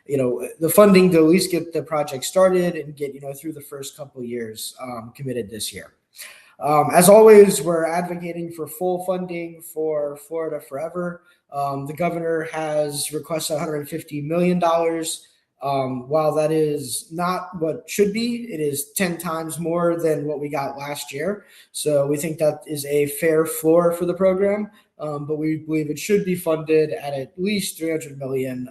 A: the funding to at least get the project started and get, through the first couple of years committed this year. As always, we're advocating for full funding for Florida Forever. The governor has requested $150 million. While that is not what should be, it is 10 times more than what we got last year. So we think that is a fair floor for the program. But we believe it should be funded at least $300 million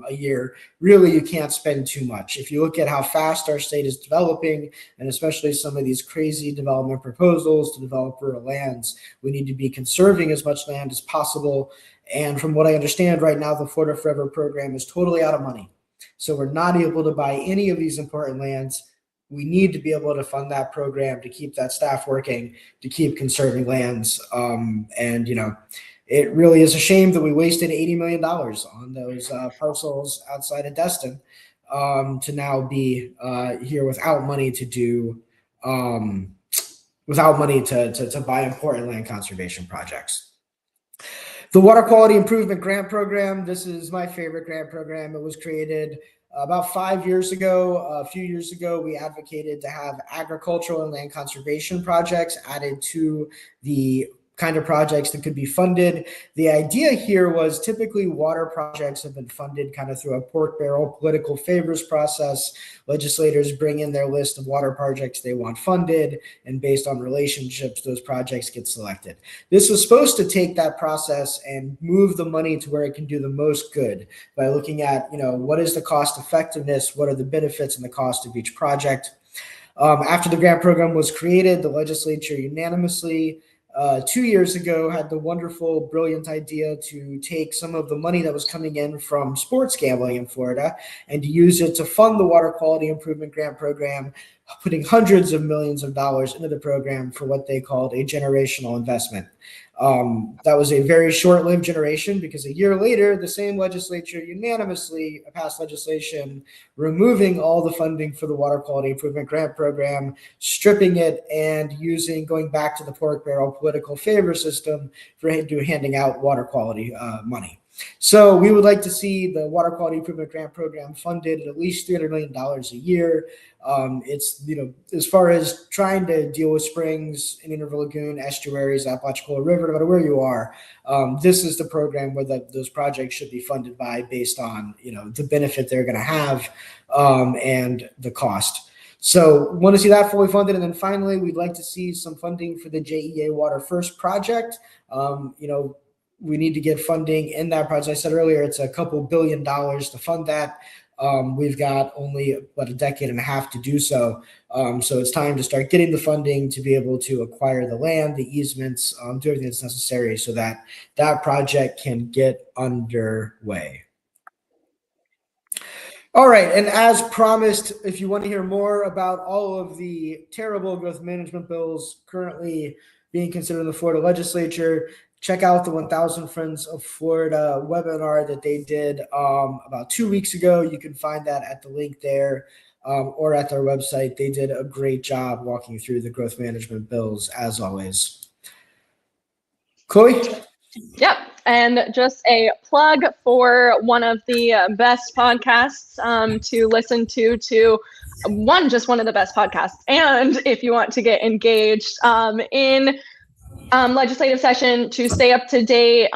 A: a year. Really, you can't spend too much. If you look at how fast our state is developing, and especially some of these crazy development proposals to develop rural lands, we need to be conserving as much land as possible. And from what I understand right now, the Florida Forever program is totally out of money. So we're not able to buy any of these important lands. We need to be able to fund that program to keep that staff working, to keep conserving lands. It really is a shame that we wasted $80 million on those parcels outside of Destin to now be here without money to do, without money to buy important land conservation projects. The Water Quality Improvement Grant Program, this is my favorite grant program. It was created About 5 years ago, a few years ago, we advocated to have agricultural and land conservation projects added to the kind of projects that could be funded. The idea here was typically water projects have been funded kind of through a pork barrel political favors process. Legislators bring in their list of water projects they want funded, and based on relationships, those projects get selected. This was supposed to take that process and move the money to where it can do the most good by looking at, what is the cost effectiveness, what are the benefits and the cost of each project. After the grant program was created, the legislature unanimously 2 years ago had the wonderful, brilliant idea to take some of the money that was coming in from sports gambling in Florida and to use it to fund the water quality improvement grant program, putting hundreds of millions of dollars into the program for what they called a generational investment. That was a very short-lived generation because a year later, the same legislature unanimously passed legislation removing all the funding for the water quality improvement grant program, stripping it, and going back to the pork barrel political favor system for handing out water quality money. So we would like to see the water quality improvement grant program funded at least $300 million a year. It's, as far as trying to deal with springs, Indian River Lagoon, estuaries, Apalachicola River, no matter where you are, this is the program where those projects should be funded by based on, the benefit they're going to have and the cost. So want to see that fully funded. And then finally, we'd like to see some funding for the JEA Water First project. We need to get funding in that project. I said earlier, it's a couple $2 billion to fund that. We've got only about a decade and a half to do so. So it's time to start getting the funding to be able to acquire the land, the easements, do everything that's necessary so that that project can get underway. All right, and as promised, if you want to hear more about all of the terrible growth management bills currently being considered in the Florida legislature, check out the 1000 Friends of Florida webinar that they did about 2 weeks ago. You can find that at the link there or at their website. They did a great job walking through the growth management bills, as always. Chloe?
B: Yep. And just a plug for one of the best podcasts to listen to just one of the best podcasts. And if you want to get engaged in legislative session to stay up to date,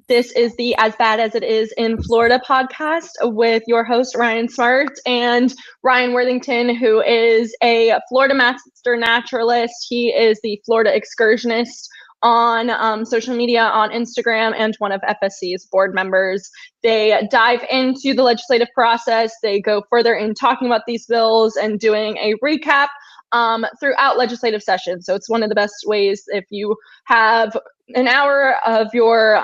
B: this is the As Bad as It Is in Florida podcast with your host, Ryan Smart, and Ryan Worthington, who is a Florida master naturalist. He is the Florida excursionist on social media, on Instagram, and one of FSC's board members. They dive into the legislative process. They go further in talking about these bills and doing a recap throughout legislative session. So it's one of the best ways if you have an hour of your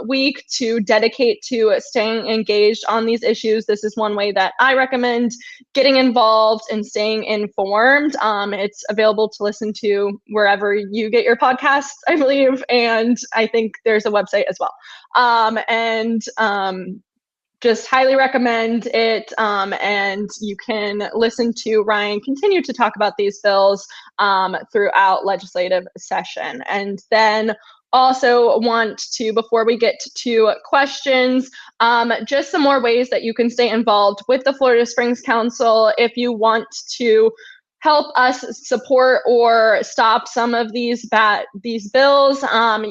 B: week to dedicate to staying engaged on these issues. This is one way that I recommend getting involved and staying informed. It's available to listen to wherever you get your podcasts, I believe, and I think there's a website as well. Just highly recommend it, and you can listen to Ryan continue to talk about these bills throughout legislative session. And then also want to, before we get to questions, just some more ways that you can stay involved with the Florida Springs Council if you want to help us support or stop some of these bills.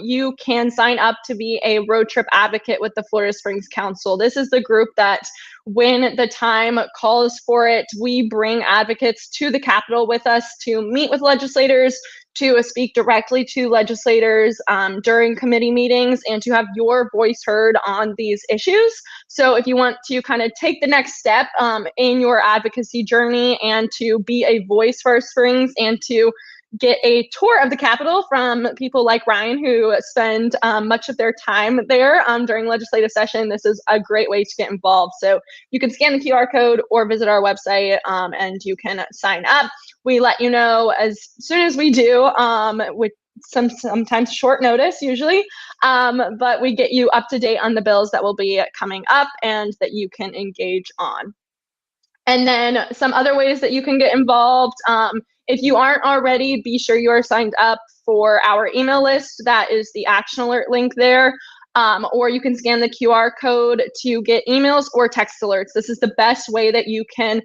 B: You can sign up to be a road trip advocate with the Florida Springs Council. This is the group that, when the time calls for it, we bring advocates to the Capitol with us to meet with legislators, to speak directly to legislators during committee meetings, and to have your voice heard on these issues. So if you want to kind of take the next step in your advocacy journey and to be a voice for our Springs and to get a tour of the Capitol from people like Ryan, who spend much of their time there during legislative session, this is a great way to get involved. So you can scan the QR code or visit our website and you can sign up. We let you know as soon as we do, with sometimes short notice usually, but we get you up to date on the bills that will be coming up and that you can engage on. And then some other ways that you can get involved. If you aren't already, be sure you are signed up for our email list. That is the action alert link there. or you can scan the QR code to get emails or text alerts. This is the best way that you can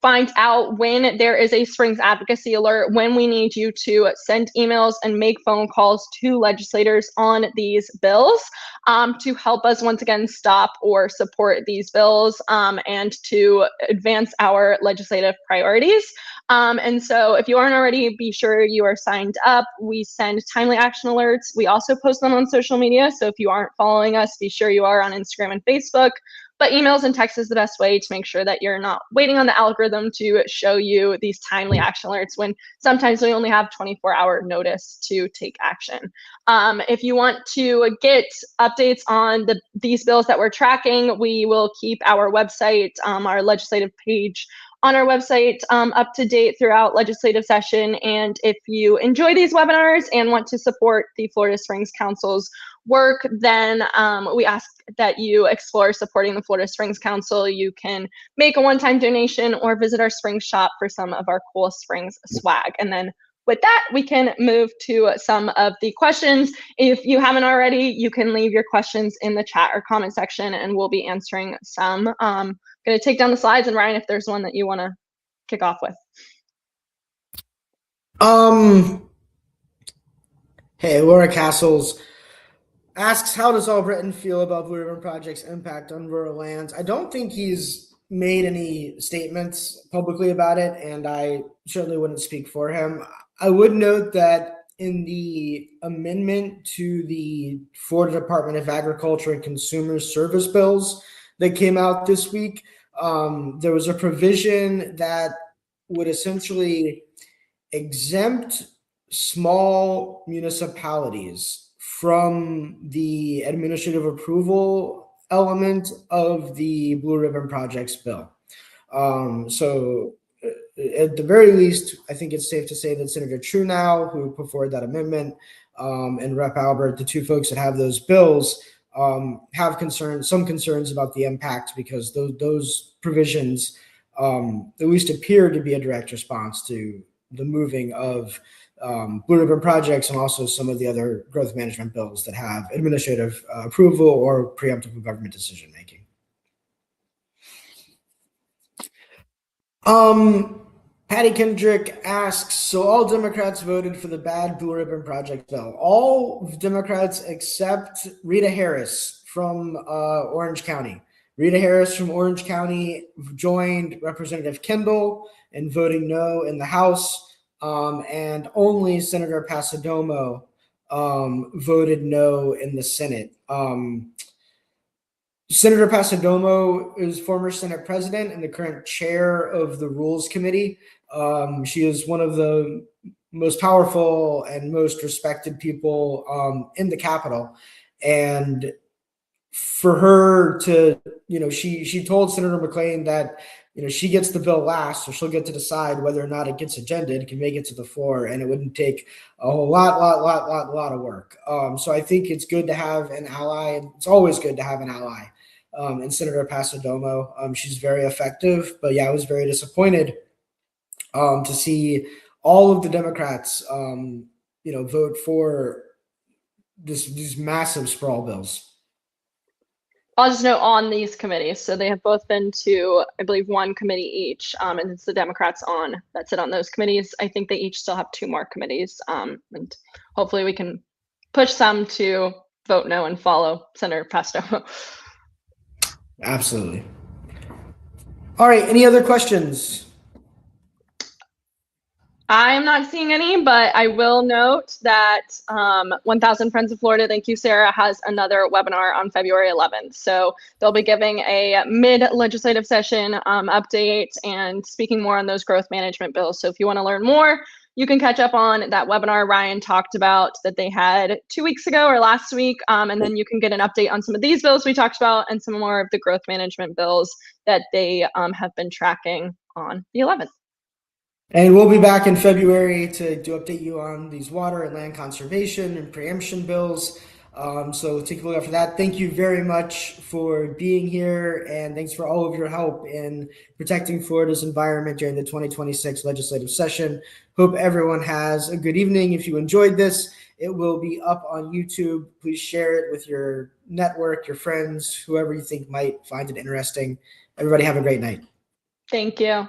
B: find out when there is a Springs advocacy alert, when we need you to send emails and make phone calls to legislators on these bills, to help us once again stop or support these bills, and to advance our legislative priorities. And so if you aren't already, be sure you are signed up. We send timely action alerts. We also post them on social media. So if you aren't following us, be sure you are on Instagram and Facebook. But emails and text is the best way to make sure that you're not waiting on the algorithm to show you these timely action alerts when sometimes we only have 24-hour notice to take action. If you want to get updates on these bills that we're tracking, we will keep our website, our legislative page on our website, up to date throughout legislative session. And if you enjoy these webinars and want to support the Florida Springs Council's work, then we ask that you explore supporting the Florida Springs Council. You can make a one-time donation or visit our Springs shop for some of our cool Springs swag. And then with that, we can move to some of the questions. If you haven't already, you can leave your questions in the chat or comment section, and we'll be answering some. I'm going to take down the slides, and Ryan, if there's one that you want to kick off with.
A: Hey, Laura Castles asks, how does Albritton feel about Blue Ribbon Project's impact on rural lands? I don't think he's made any statements publicly about it, and I certainly wouldn't speak for him. I would note that in the amendment to the Florida Department of Agriculture and Consumer Service bills that came out this week, there was a provision that would essentially exempt small municipalities from the administrative approval element of the Blue Ribbon Project's bill. So at the very least, I think it's safe to say that Senator Truenow, who put forward that amendment, and Rep. Albert, the two folks that have those bills, have some concerns about the impact, because those provisions at least appear to be a direct response to the moving of Blue Ribbon Projects and also some of the other growth management bills that have administrative approval or preemptive government decision making. Patty Kendrick asks, so all Democrats voted for the bad Blue Ribbon Project bill. All Democrats except Rita Harris from Orange County. Rita Harris from Orange County joined Representative Kendall in voting no in the House, and only Senator Pasadomo voted no in the Senate. Senator Pasadomo is former Senate president and the current chair of the Rules Committee. She is one of the most powerful and most respected people in the Capitol. And for her to, she told Senator McClain that, she gets the bill last, so she'll get to decide whether or not it gets agendaed, can make it to the floor, and it wouldn't take a whole lot of work. So I think it's good to have an ally, and it's always good to have an ally. And Senator Pasadomo, she's very effective, but yeah, I was very disappointed to see all of the Democrats, vote for these massive sprawl bills.
B: I'll just note on these committees, so they have both been to, I believe, one committee each, and it's the Democrats that sit on those committees. I think they each still have 2 more committees, and hopefully we can push some to vote no and follow Senator Pasadomo.
A: Absolutely. All right, any other questions?
B: I'm not seeing any, but I will note that 1000 Friends of Florida, thank you, Sarah, has another webinar on February 11th. So they'll be giving a mid-legislative session update and speaking more on those growth management bills. So if you want to learn more, you can catch up on that webinar Ryan talked about that they had 2 weeks ago or last week. And then you can get an update on some of these bills we talked about and some more of the growth management bills that they have been tracking on the 11th.
A: And we'll be back in February to update you on these water and land conservation and preemption bills. So take a look out for that. Thank you very much for being here, and thanks for all of your help in protecting Florida's environment during the 2026 legislative session. Hope everyone has a good evening. If you enjoyed this, It will be up on YouTube. Please share it with your network, your friends, whoever you think might find it interesting. Everybody have a great night.
B: Thank you.